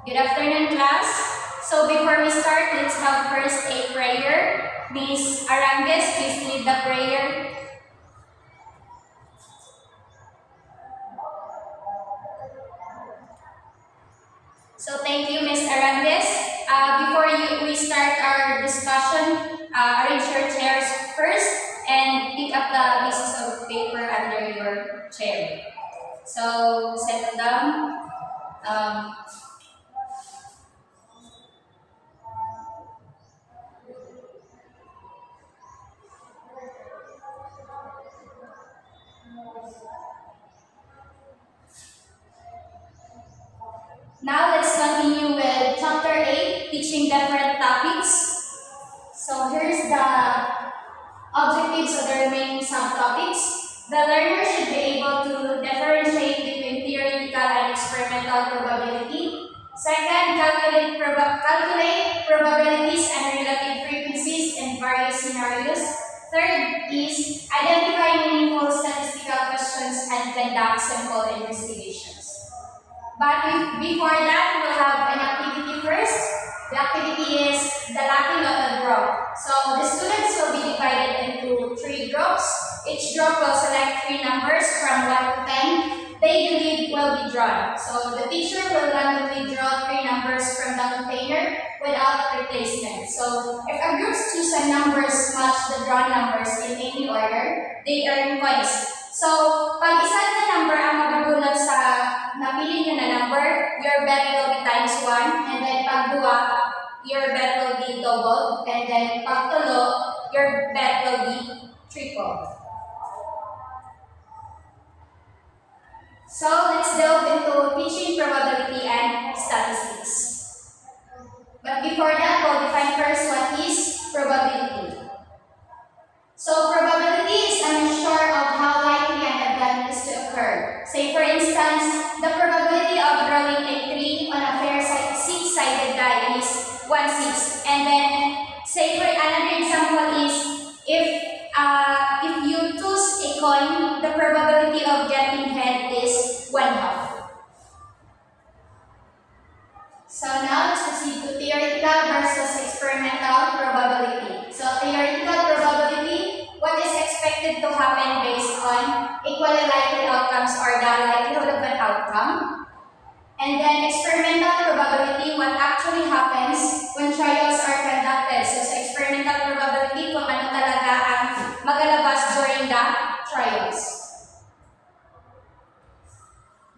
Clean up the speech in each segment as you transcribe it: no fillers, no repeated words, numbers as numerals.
Good afternoon, class. So before we start, let's have first a prayer. Miss Arangues, please lead the prayer. So thank you, Miss Arangues. Before we start our discussion, arrange your chairs first and pick up the pieces of paper under your chair. So settle down. Now let's continue with chapter 8, teaching different topics. So here's the objectives of the remaining subtopics. The learner should be able to differentiate between theoretical and experimental probability. Second, calculate probabilities and relative frequencies in various scenarios. Third is identify meaningful statistical questions and conduct simple investigations. But before that, we'll have an activity first. The activity is the lucky lotto draw. So the students will be divided into 3 groups. Each group will select 3 numbers from 1 to 10 they believe will be drawn. So the teacher will randomly draw 3 numbers from the container without replacement. So if a group chooses numbers match the drawn numbers in any order, they earn points. So pag isa na number ang magabunot sa napili nyo na number, your bet will be times 1, and then pag 2, your bet will be double, and then pag 3, your bet will be triple. So let's delve into teaching probability and statistics. But before that, we'll define first what is probability. So probability is a measure of how likely an event is to occur. Say for instance, the probability of rolling a 3 on a fair 6-sided die is 1/6. And then say for another example is if you toss a coin, the probability of getting head is 1/2. So now let's proceed to theoretical versus experimental probability. So theoretical probability, what is expected to happen based on equally likely outcomes or the likelihood of an outcome. And then experimental probability, what actually happens when trials are conducted. So sa experimental probability, kung ano talaga ang magalabas during the trials.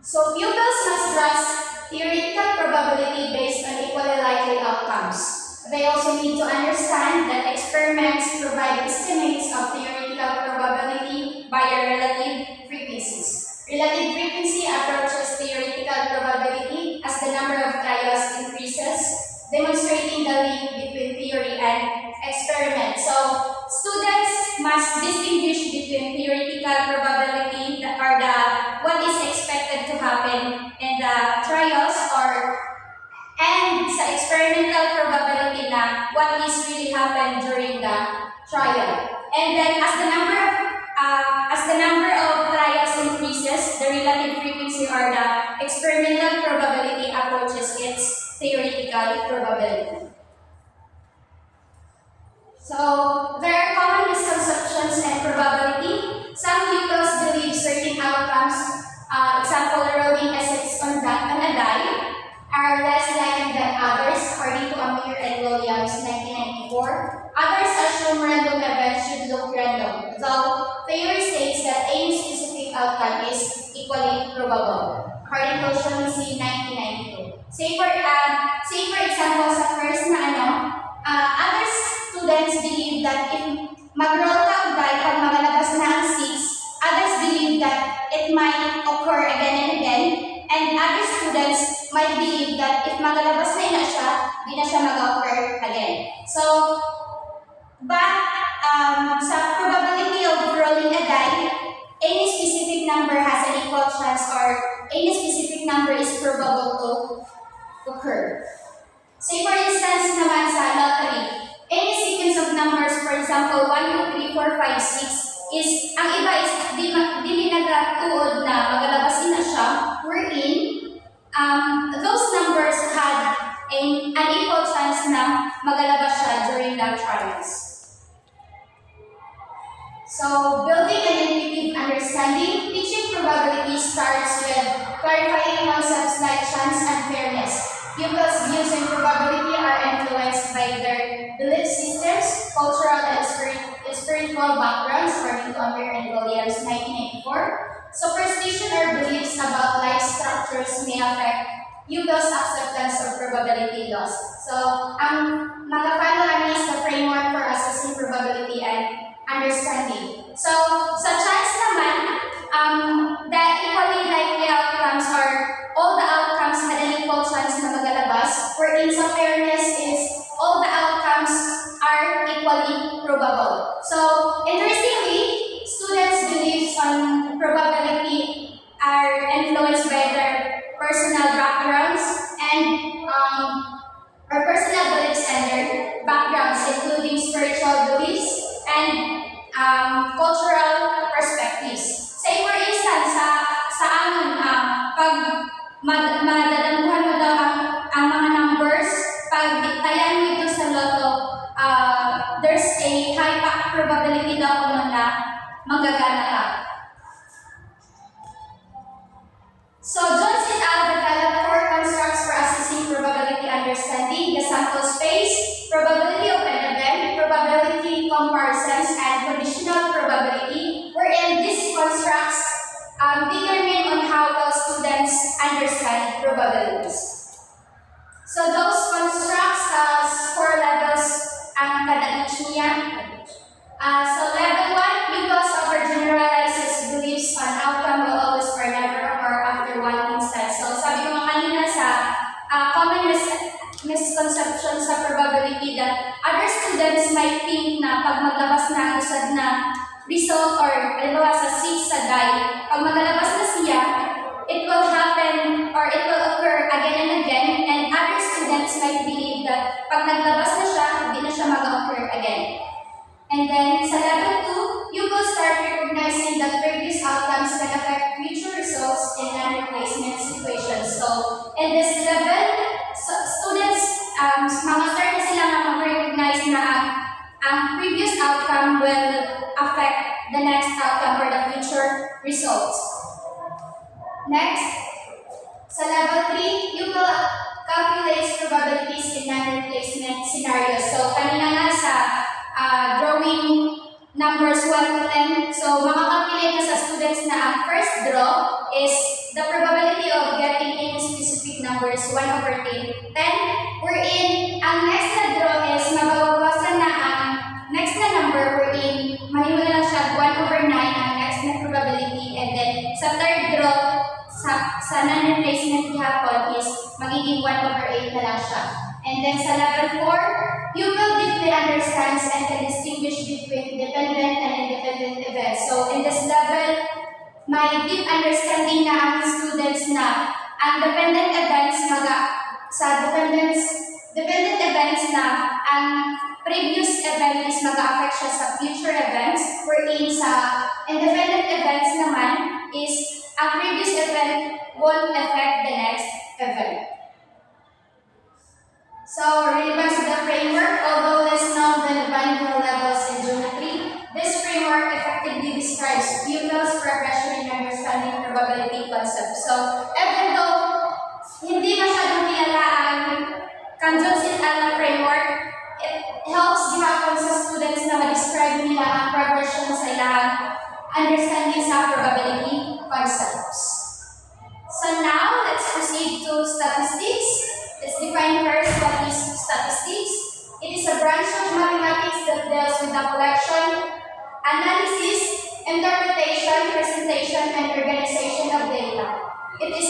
So pupils must trust theoretical probability based on equally likely outcomes. They also need to understand that experiments provide estimates of theoretical probability by their relative frequencies. Relative frequency approaches theoretical probability as the number of trials increases, demonstrating the link between theory and experiment. So students must distinguish between theoretical probability or what is expected to happen in the trials and sa experimental probability na what is really happen during the trial. And then as the number of trials increases, the relative frequency or the experimental probability approaches its theoretical probability. So there are common misconceptions and probability. Some pupils believe certain outcomes, example rolling a 6 on a die, are less likely than others, according to Amir and Williams, 1994. Others assume random events should look random, though theory states that any specific outcome is equally probable, according to Shaughnessy, 1992. Say for example, sa first na other students believe that if mag-roll ka og die pag magalabas na ang 6, others believe that it might occur again and again, and other students might believe that if magalabas na siya, di na siya mag-occur again. So, but sa probability of rolling a die, any specific number has an equal chance or any specific number is probable to occur. Say for instance naman sa lottery, any sequence of numbers, for example, 1, 2, 3, 4, 5, 6, is, ang iba is di nagatuod na magalabas na siya, wherein those numbers had an equal chance na magalabas siya during that trials. So, building an intuitive understanding, teaching probability starts with clarifying concepts like chance and fairness. Pupils' views in probability are influenced by their belief systems, cultural and spiritual backgrounds, according to Amir and Williams, 1984. Superstition or beliefs about life structures may affect pupils' acceptance of probability laws. So, ang makapalo ani is the framework for assessing probability and understanding. So, sa chance naman, the equally likely outcomes or all the outcomes had an equal chance na magalabas, wherein sa fairness is all the outcomes are equally probable. So, interestingly, students' beliefs on probability are influenced by their personal backgrounds and or personal beliefs and their backgrounds, including spiritual beliefs and cultural perspectives. Say for instance, sa amin, pag madadamuhan mo daw ang mga numbers, pag tayan mo ito sa loto, there's a high probability daw kuno na manggagana ka. So, Jones et al. Developed 4 constructs for assessing probability understanding: the sample space, probability of an event, probability comparisons, and conditional probability, wherein these constructs determine on how well students understand probabilities. So, those constructs has 4 levels ang kada each niya. So, level 1, pupils offer generalizes beliefs on outcome will always or never occur after one instance. So, sabi ko nga kanina sa common misconception sa probability that other students might think na pag maglabas na ang usad na result or halimbawa sa 6 sa die, pag magalabas na siya, it will happen or it will occur again and again, and other students might believe that pag naglabas na siya, hindi na siya mag-occur again. And then, sa level 2, you will start recognizing that previous outcomes can affect future results in non-replacement situations. So, in this level, students, mga start na sila mag-recognize na ang previous outcome will affect the next outcome or the future results. Next, sa level 3, you will calculate probabilities in non-replacement scenarios. So, kanina nga sa drawing numbers 1 to 10. So, makakalculate na sa students na ang first draw is the probability of getting any specific numbers 1 over 10, wherein ang next na draw is mababawasan na ang next na number wherein mahimo na lang siya 1 over 9 ang next na probability, and then sa third draw sa non-replacement gihapon is magiging 1 over 8 na lang siya. And then sa level 4, you will deeply understand and can distinguish between dependent and independent events. So in this level, may deep understanding na ang students na ang dependent events dependent events na ang previous event is mag-affect siya sa future events, wherein sa independent events naman is ang previous event won't affect the next event. So, relevance to the framework, although less known than the binary levels in geometry, this framework effectively describes pupils' progression in understanding probability concepts. So, even though hindi masyadong kilala ang Jones et al. Framework, it helps gihapon sa students na ma-describe nila ang progression sa ilang understanding sa probability concepts. So now, let's proceed to statistics. Let's define first what is statistics. It is a branch of mathematics that deals with the collection, analysis, interpretation, presentation, and organization of data. It is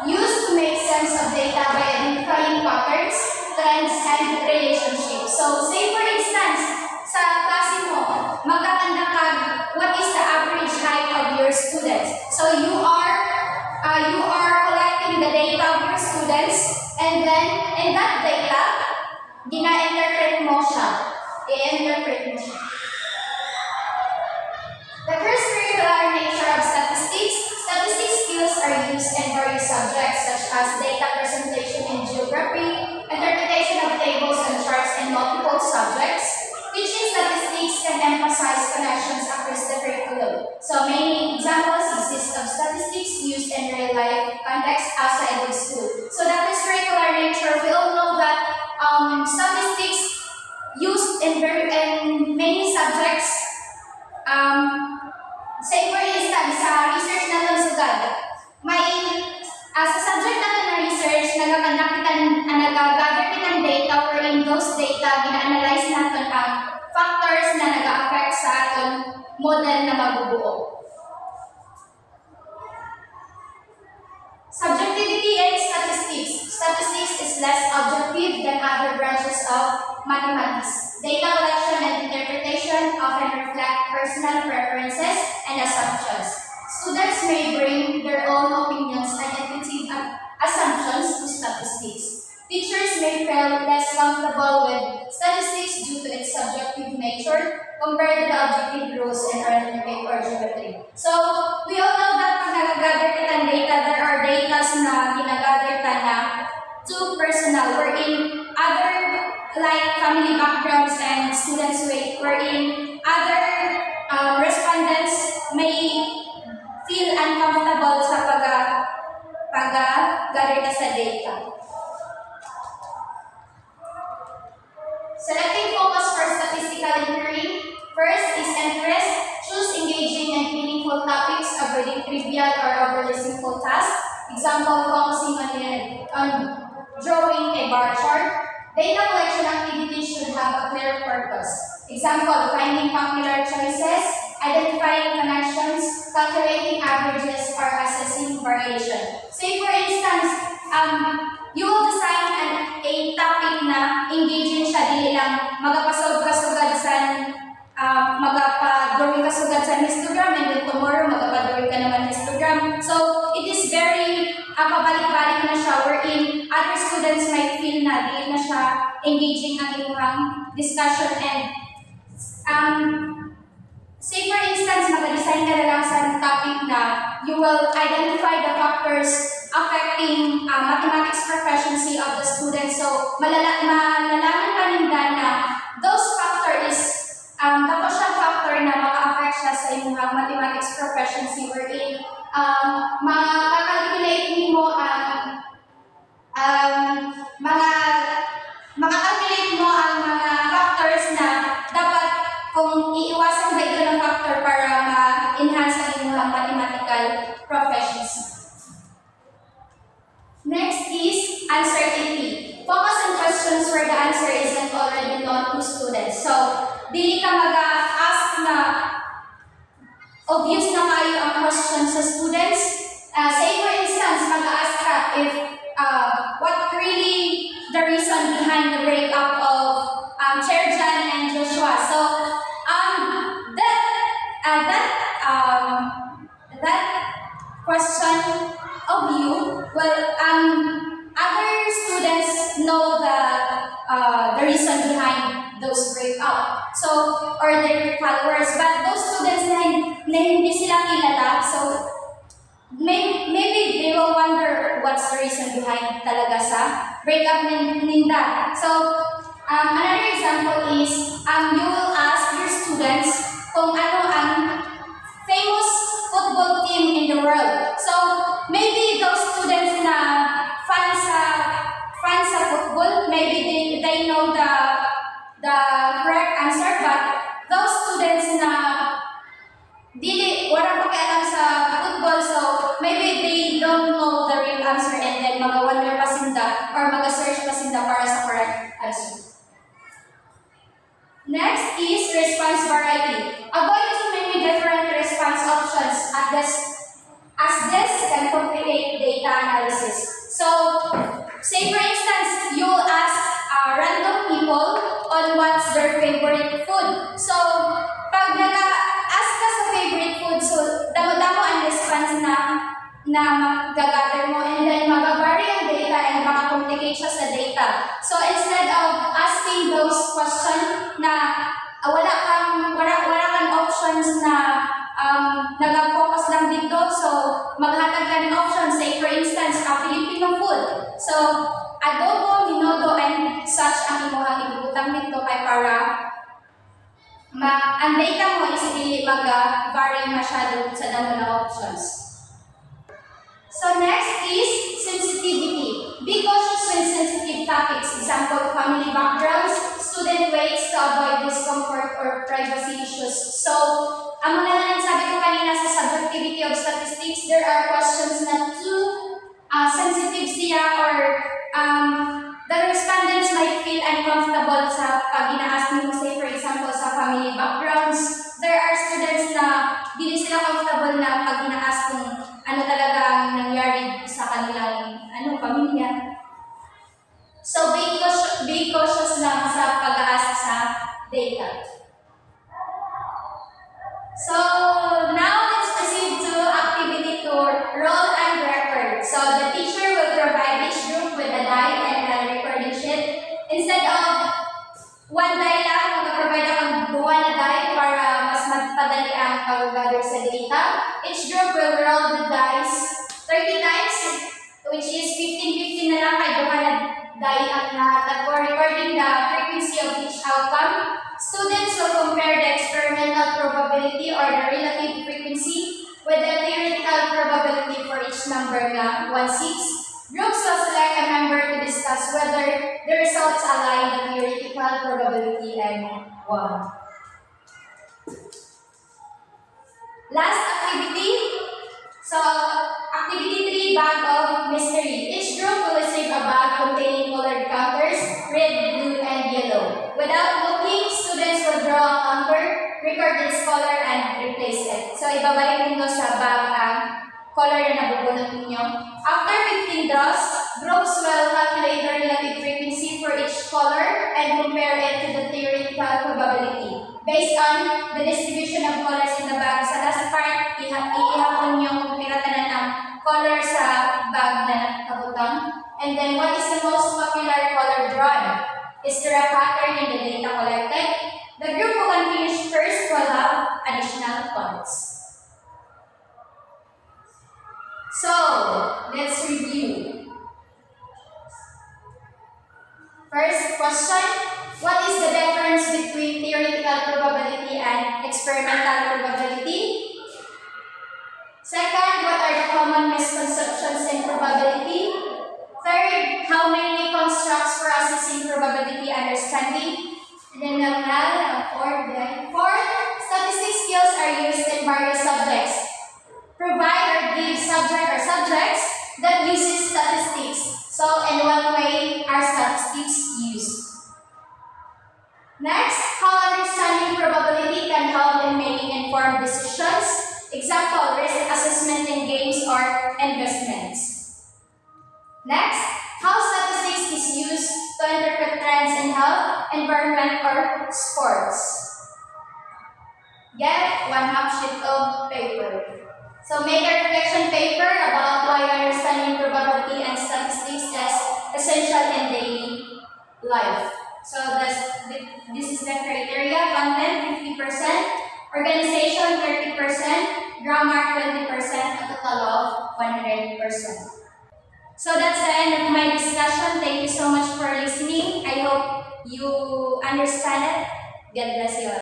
used to make sense of data by identifying patterns, trends, and relationships. So, say for instance, sa klase mo, magkakanda ka, what is the average height of your students? So, you are collecting the data of your students, and then in that data, gina-interpret mo siya. I-interpret mo siya. The first curricular nature of statistics. Statistics skills are used in various subjects such as data presentation in geography, is less objective than other branches of mathematics. Data collection and interpretation often reflect personal preferences and assumptions. Students may bring their own opinions and intuitive assumptions to statistics. Teachers may feel less comfortable with statistics due to its subjective nature compared to the objective rules in arithmetic or geometry. So, we all know that pag nag-gather kita ng data, there are data na ginagather ka na too personal, wherein other like family backgrounds and students wherein other respondents may feel uncomfortable sa pag-gather ka sa data. Selecting focus for statistical inquiry. First is interest. Choose engaging and meaningful topics, avoiding trivial or overly simple tasks. Example, focusing on drawing a bar chart. Data collection activities should have a clear purpose. Example, finding popular choices, identifying connections, calculating averages, or assessing variation. Say for instance, you will design a topic na engaging siya, dili lang magapasog-kasugad sa magapa-drawing kasugad sa histogram, and then tomorrow magapa-drawing ka naman histogram. So it is very pabalik-balik na siya, wherein other students might feel na dili na siya engaging ang inyong discussion. And say for instance, mag-design ka na lang sa topic na you will identify the factors affecting mathematics proficiency of the students. So, malalaman pa ninda na those factor is, dapat siya factor na maka-affect siya sa inyong mathematics proficiency, wherein makakalculate mo ang makakalculate mo ang mga factors na dapat kung iiwasan ba ito ng factor para ma-enhance ang inyong mathematical proficiency. Next is uncertainty. Focus on questions where the answer isn't already known to students. So, dili ka mag-ask na obvious na kayo ang question sa students. Say for instance, mag-ask ka if what really the reason behind the breakup of Cherjan and Joshua. So, that question of you, well, other students know the reason behind those breakup. So, or their followers, but those students na hindi sila kilala, so maybe they will wonder what's the reason behind talaga sa breakup ninda. So, another example is you will ask your students kung ano ang famous football team in the world. So, maybe those students na fans sa football, maybe they know the correct answer, but those students na walang pakialam sa football, so maybe they don't know the real answer, and then mag-wonder pa sinda or mag-search pa sinda para sa correct answer. Next is response variety. Avoid too many different response options as this can complicate data analysis. So, say for instance, you will ask random people on what's their favorite food. So, pag nag-ask ka sa favorite food, so damo-damo ang response na mag-gather mo, and then mag-vary ang data and maka-complicate siya sa data. So, instead of asking those questions na wala kang options na nag-focus lang dito, so maghatag ka ng options. Say for instance, Filipino food. So, adobo, minodo, and such ang imuhang ibutang dito kay para ang data mo is hindi mag-vary masyado sa damo na options. So next is sensitivity. Be cautious when sensitive topics. Example, family backgrounds, student weights to avoid discomfort or privacy issues. So, ang mga lang sabi ko kanina sa subjectivity of statistics, there are questions na too sensitive siya, or the respondents might feel uncomfortable sa pag ina-ask nyo, say for example, sa family backgrounds. There are students na hindi sila comfortable na pag ina-ask kung ano talaga ang nangyari sa kanilang pamilya. So be cautious lang sa pag-aasa sa data. So now let's proceed to activity 2, roll and record. So the teacher will provide each group with a die and a recording sheet. Instead of one die lang, mag-provide ako ng 2 na die para mas magpadali ang pag-gather sa data. Each group will roll the dice 30 times, which is 15-15 na lang kay 2 na die ang lahat. For recording the frequency of each outcome, students will compare the experimental probability or the relative frequency with the theoretical probability for each number na 1/6. Groups will select a member to discuss whether the results align the theoretical probability and 1. Last activity. So, activity 3, bag of mystery. Each group will receive a bag containing colored counters, red, blue, and yellow. Without looking, students will draw a counter, record its color, and replace it. So, ibabalik nito sa bag ang color na nabubunot ninyo. After 15 draws, groups will calculate the relative frequency for each color and compare it to the theoretical probability. Based on the distribution of colors in the bag, sa last part, ihapon yung piratanan ng color sa bag na nakabutang. And then, what is the most popular color drawn? Is there a pattern in the data collected? The group who can finish first will have additional points. So, let's review. First question, what is the difference between theoretical probability and experimental probability? Second, what are the common misconceptions in probability? Third, how many constructs for assessing probability understanding? And then fourth, statistics skills are used in various subjects. Provide or give subject or subjects that uses statistics. So, in what way are statistics used? Next, how understanding probability can help in making informed decisions. Example, risk assessment in games or investments. Next, how statistics is used to interpret trends in health, environment, or sports. Get 1/2 sheet of paper. So make a reflection paper about why understanding probability and statistics is essential in daily life. So this is the criteria: content 50%, organization 30%, grammar 20%, a total of 100%. So that's the end of my discussion. Thank you so much for listening. I hope you understand it. God bless you all.